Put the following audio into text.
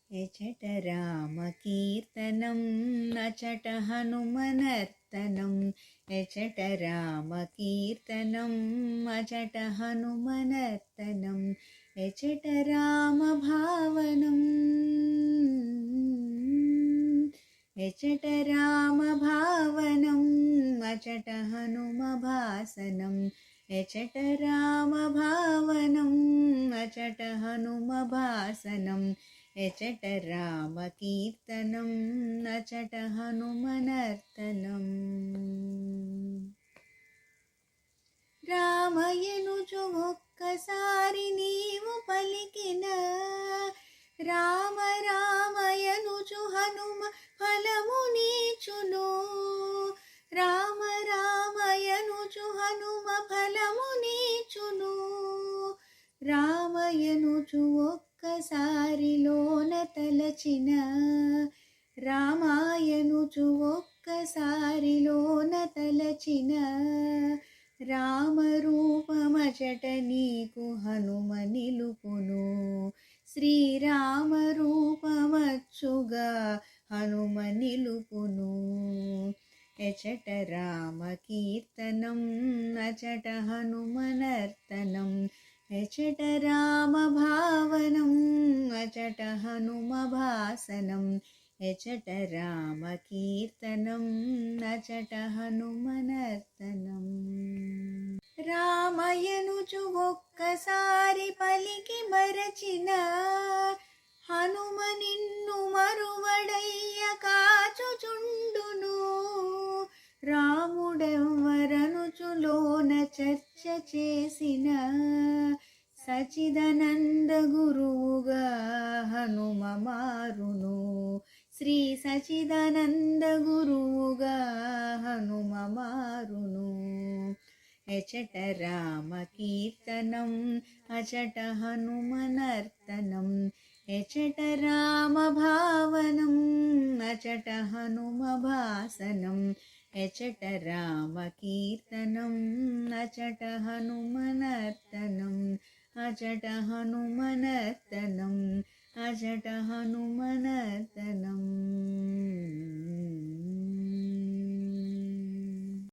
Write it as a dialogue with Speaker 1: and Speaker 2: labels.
Speaker 1: ఎచట రామ కీర్తనం అచట హనుమనర్తనం ఎచట రామ కీర్తనం అచట హనుమనర్తనం ఎచట రామ భావనం ఎచట రామ భావనం అచట హనుమ భాసనం ఎచట రామ భావనం అచట హనుమ భాసనం ఎచట రామ కీర్తనం అచట హనుమనర్తనం రామయనుచు ఒక్కసారి నీవు పలికిన రామ రామయనుచు హనుమ ఫలము నీచును రామ రామయనుచు హనుమ ఫలము నీచును రామయనుచు ఒక్కసారిలోన తలచిన రామాయనుచు ఒక్కసారిలోన తలచిన రామరూపమచట నీకు హనుమ నిలుపును శ్రీరామ రూపమచ్చుగా హనుమ నిలుపును ఎచట రామ కీర్తనం అచట హనుమనర్తనం ఎచట రామ భావనం అచట హనుమ భాసనం ఎచట రామ కీర్తనం అచట హనుమనర్తనం రామయనుచు ఒక్కసారి పలికి మరచిన హనుమ నిన్ను మరువడయ్య కాచుచుండును రాముడెవ్వరనుచులోన చర్చ చేసిన సచిదానంద గురువుగా హనుమ మారును శ్రీ సచిదానంద గురువుగా హనుమ మారును ఎచట రామ కీర్తనం అచట హనుమనర్తనం ఎచట రామ భావనం అచట హనుమ భాసనం ఎచట రామ కీర్తనం అచట హనుమనర్తనం అచట హనుమనర్తనం అచట హనుమనర్తనం